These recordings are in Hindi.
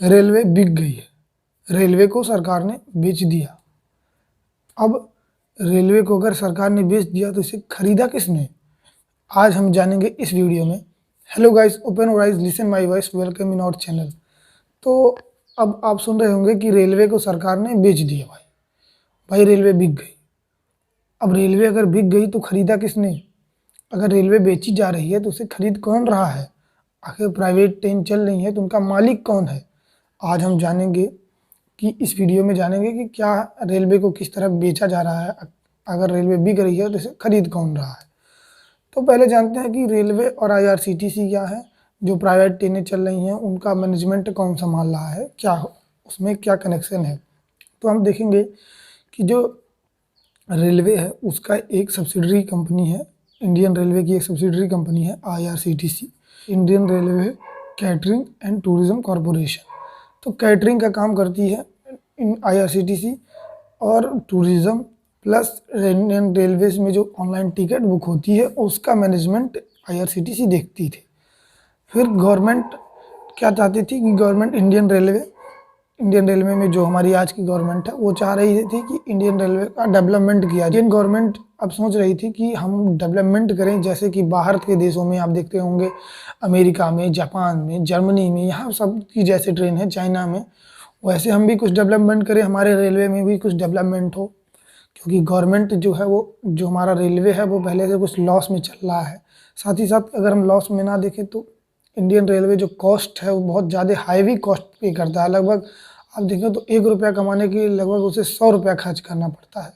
रेलवे बिक गई है, रेलवे को सरकार ने बेच दिया। अब रेलवे को अगर सरकार ने बेच दिया तो इसे खरीदा किसने, आज हम जानेंगे इस वीडियो में। Hello guys, open your eyes, listen my voice, welcome in our channel. तो अब आप सुन रहे होंगे कि रेलवे को सरकार ने बेच दिया। भाई रेलवे बिक गई। अब रेलवे अगर बिक गई तो खरीदा किसने? अगर रेलवे बेची जा रही है तो उसे खरीद कौन रहा है? आखिर प्राइवेट ट्रेन चल रही है तो उनका मालिक कौन है? आज हम जानेंगे कि इस वीडियो में जानेंगे कि क्या रेलवे को किस तरह बेचा जा रहा है, अगर रेलवे बिक रही है तो इसे खरीद कौन रहा है। तो पहले जानते हैं कि रेलवे और आईआरसीटीसी क्या है। जो प्राइवेट ट्रेनें चल रही हैं उनका मैनेजमेंट कौन संभाल रहा है, क्या उसमें क्या कनेक्शन है। तो हम देखेंगे कि जो रेलवे है उसका एक सब्सिडरी कंपनी है, इंडियन रेलवे की एक सब्सिडरी कंपनी है IRCTC, Indian railway catering and tourism corporation. तो कैटरिंग का काम करती है आईआरसीटीसी, और टूरिज्म प्लस इंडियन रेलवेज में जो ऑनलाइन टिकट बुक होती है उसका मैनेजमेंट आईआरसीटीसी देखती थी। फिर गवर्नमेंट क्या चाहती थी कि गवर्नमेंट इंडियन रेलवे में जो हमारी आज की गवर्नमेंट है वो चाह रही थी कि इंडियन रेलवे का डेवलपमेंट किया। इंडियन गवर्नमेंट अब सोच रही थी कि हम डेवलपमेंट करें, जैसे कि बाहर के देशों में आप देखते होंगे, अमेरिका में, जापान में, जर्मनी में, यहाँ सब की जैसे ट्रेन है, चाइना में, वैसे हम भी कुछ डेवलपमेंट करें, हमारे रेलवे में भी कुछ डेवलपमेंट हो। क्योंकि गवर्नमेंट जो है वो, जो हमारा रेलवे है वो पहले से कुछ लॉस में चल रहा है। साथ ही साथ अगर हम लॉस में ना देखें तो इंडियन रेलवे जो कॉस्ट है वो बहुत ज़्यादा हाईवी कॉस्ट पे करता है। लगभग आप देखें तो 1 रुपया कमाने के लिए लगभग उसे 100 रुपया खर्च करना पड़ता है।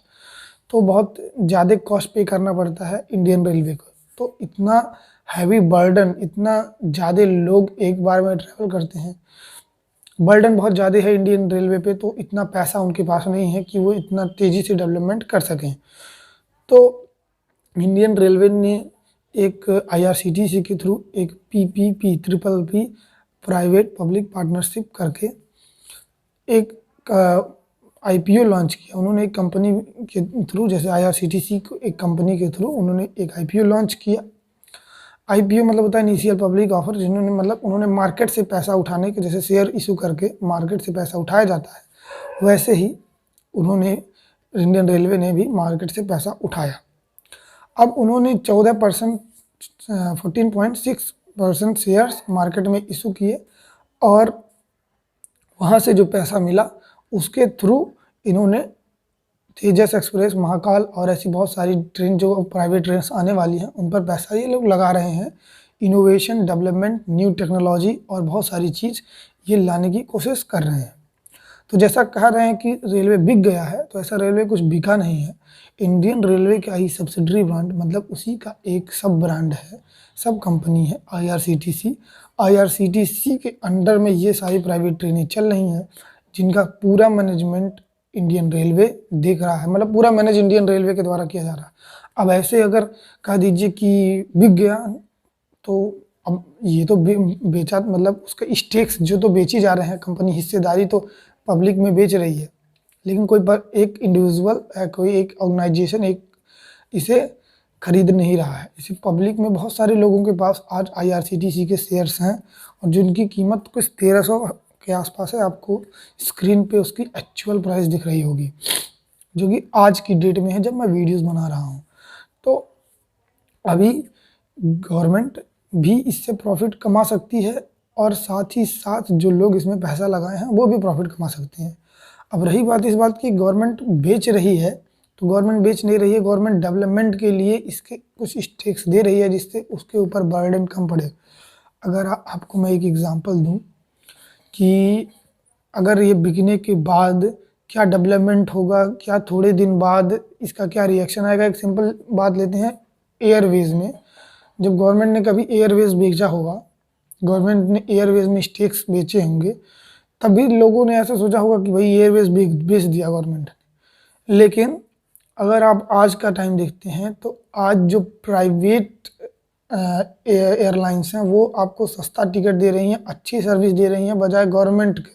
तो बहुत ज़्यादा कॉस्ट पे करना पड़ता है इंडियन रेलवे को। तो इतना हैवी बर्डन, इतना ज़्यादा लोग एक बार में ट्रैवल करते हैं, बर्डन बहुत ज़्यादा है इंडियन रेलवे पे, तो इतना पैसा उनके पास नहीं है कि वो इतना तेज़ी से डेवलपमेंट कर सकें। तो इंडियन रेलवे ने एक आईआरसीटीसी के थ्रू एक PPP triple P private public partnership करके एक आईपीओ लॉन्च किया। उन्होंने एक कंपनी के थ्रू, जैसे आईआरसीटीसी को एक कंपनी के थ्रू उन्होंने एक आईपीओ लॉन्च किया। आईपीओ मतलब होता है इनिशियल पब्लिक ऑफर, जिन्होंने मतलब उन्होंने मार्केट से पैसा उठाने के, जैसे शेयर इशू करके मार्केट से पैसा उठाया जाता है, वैसे ही उन्होंने, इंडियन रेलवे ने भी मार्केट से पैसा उठाया। अब उन्होंने 14%, 14.6% शेयर्स मार्केट में इशू किए, और वहाँ से जो पैसा मिला उसके थ्रू इन्होंने तेजस एक्सप्रेस, महाकाल और ऐसी बहुत सारी ट्रेन जो प्राइवेट ट्रेन आने वाली हैं उन पर पैसा ये लोग लगा रहे हैं। इनोवेशन, डेवलपमेंट, न्यू टेक्नोलॉजी और बहुत सारी चीज़ ये लाने की कोशिश कर रहे हैं। तो जैसा कह रहे हैं कि रेलवे बिक गया है, तो ऐसा रेलवे कुछ बिका नहीं है। इंडियन रेलवे का ही सब्सिडरी ब्रांड, मतलब उसी का एक सब ब्रांड है, सब कंपनी है आईआरसीटीसी। आईआरसीटीसी के अंडर में ये सारी प्राइवेट ट्रेनें चल रही हैं, जिनका पूरा मैनेजमेंट इंडियन रेलवे देख रहा है, मतलब पूरा मैनेज इंडियन रेलवे के द्वारा किया जा रहा है। अब ऐसे अगर कह दीजिए कि बिक गया, तो अब ये तो बेचा, मतलब उसका स्टेक्स जो तो बेची जा रहे हैं, कंपनी हिस्सेदारी तो पब्लिक में बेच रही है, लेकिन कोई एक इंडिविजुअल है, कोई एक ऑर्गेनाइजेशन एक इसे खरीद नहीं रहा है। इसी पब्लिक में बहुत सारे लोगों के पास आज आईआरसीटीसी के शेयर्स हैं, और जिनकी कीमत कुछ 1300 के आसपास है। आपको स्क्रीन पे उसकी एक्चुअल प्राइस दिख रही होगी, जो कि आज की डेट में है जब मैं वीडियोस बना रहा हूँ। तो अभी गवर्नमेंट भी इससे प्रॉफिट कमा सकती है, और साथ ही साथ जो लोग इसमें पैसा लगाए हैं वो भी प्रॉफिट कमा सकते हैं। अब रही बात इस बात की, गवर्नमेंट बेच रही है, तो गवर्नमेंट बेच नहीं रही है, गवर्नमेंट डेवलपमेंट के लिए इसके कुछ स्टेक्स दे रही है, जिससे उसके ऊपर बर्डन कम पड़े। अगर आपको मैं एक एग्जांपल दूं कि अगर ये बिकने के बाद क्या डेवलपमेंट होगा, क्या थोड़े दिन बाद इसका क्या रिएक्शन आएगा। एक सिंपल बात लेते हैं, एयरवेज में जब गवर्नमेंट ने कभी एयरवेज बेचा होगा, गवर्नमेंट ने एयरवेज में स्टेक्स बेचे होंगे, तभी लोगों ने ऐसा सोचा होगा कि भाई एयरवेज बेच दिया गवर्नमेंट ने। लेकिन अगर आप आज का टाइम देखते हैं तो आज जो प्राइवेट एयरलाइंस हैं वो आपको सस्ता टिकट दे रही हैं, अच्छी सर्विस दे रही हैं बजाय गवर्नमेंट के।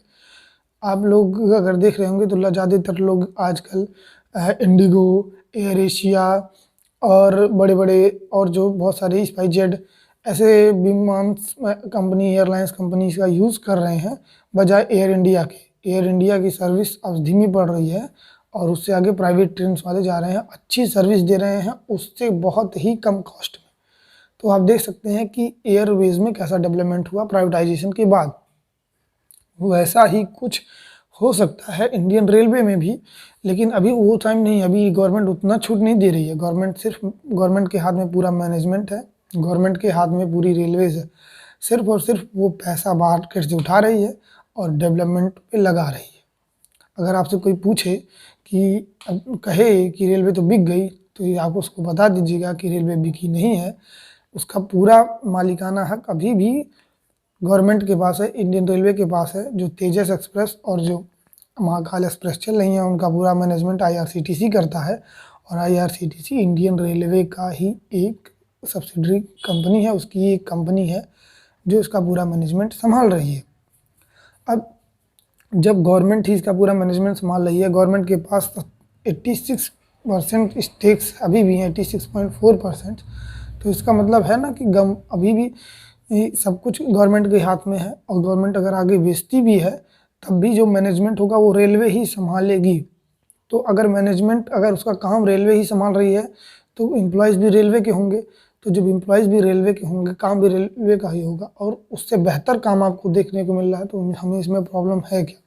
आप लोग अगर देख रहे होंगे तो ज़्यादातर लोग आजकल इंडिगो, एयर एशिया और बड़े बड़े और जो बहुत सारे स्पाइसजेट ऐसे विमान कंपनी, एयरलाइंस कंपनीज का यूज़ कर रहे हैं बजाय एयर इंडिया के। एयर इंडिया की सर्विस अब धीमी पड़ रही है और उससे आगे प्राइवेट ट्रेन वाले जा रहे हैं, अच्छी सर्विस दे रहे हैं, उससे बहुत ही कम कॉस्ट में। तो आप देख सकते हैं कि एयरवेज में कैसा डेवलपमेंट हुआ प्राइवेटाइजेशन के बाद। वैसा ही कुछ हो सकता है इंडियन रेलवे में भी, लेकिन अभी वो टाइम नहीं, अभी गवर्नमेंट उतना छूट नहीं दे रही है। गवर्नमेंट के हाथ में पूरा मैनेजमेंट है, गवर्नमेंट के हाथ में पूरी रेलवेज है। सिर्फ और सिर्फ वो पैसा मार्केट से उठा रही है और डेवलपमेंट पे लगा रही है। अगर आपसे कोई पूछे कि कहे कि रेलवे तो बिक गई, तो ये आप उसको बता दीजिएगा कि रेलवे बिकी नहीं है। उसका पूरा मालिकाना हक अभी भी गवर्नमेंट के पास है, इंडियन रेलवे के पास है। जो तेजस एक्सप्रेस और जो महाकाल एक्सप्रेस चल रही हैं, उनका पूरा मैनेजमेंट आईआरसीटीसी करता है और आईआरसीटीसी इंडियन रेलवे का ही एक सब्सिडरी कंपनी है, उसकी एक कंपनी है जो इसका पूरा मैनेजमेंट संभाल रही है। अब जब गवर्नमेंट ही इसका पूरा मैनेजमेंट संभाल रही है, गवर्नमेंट के पास 86% स्टेक्स अभी भी हैं, 86.4%। तो इसका मतलब है ना कि अभी भी सब कुछ गवर्नमेंट के हाथ में है, और गवर्नमेंट अगर आगे बेचती भी है तब भी जो मैनेजमेंट होगा वो रेलवे ही संभालेगी। तो अगर मैनेजमेंट, अगर उसका काम रेलवे ही संभाल रही है तो एम्प्लॉयज़ भी रेलवे के होंगे। तो जब एम्प्लॉयज़ भी रेलवे के होंगे, काम भी रेलवे का ही होगा और उससे बेहतर काम आपको देखने को मिल रहा है, तो हमें इसमें प्रॉब्लम है क्या?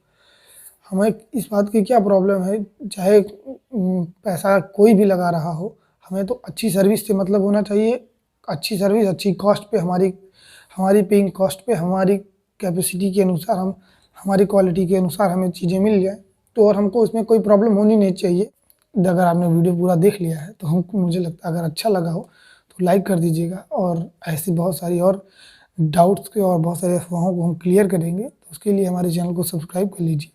हमें इस बात की क्या प्रॉब्लम है? चाहे पैसा कोई भी लगा रहा हो, हमें तो अच्छी सर्विस से मतलब होना चाहिए। अच्छी सर्विस, अच्छी कॉस्ट पे, हमारी पेइंग कॉस्ट पे, हमारी कैपेसिटी के अनुसार, हमारी क्वालिटी के अनुसार हमें चीज़ें मिल जाए, तो और हमको इसमें कोई प्रॉब्लम होनी नहीं चाहिए। अगर आपने वीडियो पूरा देख लिया है तो मुझे लगता है अगर अच्छा लगा हो तो लाइक कर दीजिएगा, और ऐसी बहुत सारी और डाउट्स के और बहुत सारे अफवाहों को हम क्लियर करेंगे। तो उसके लिए हमारे चैनल को सब्सक्राइब कर लीजिए।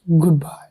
Good bye.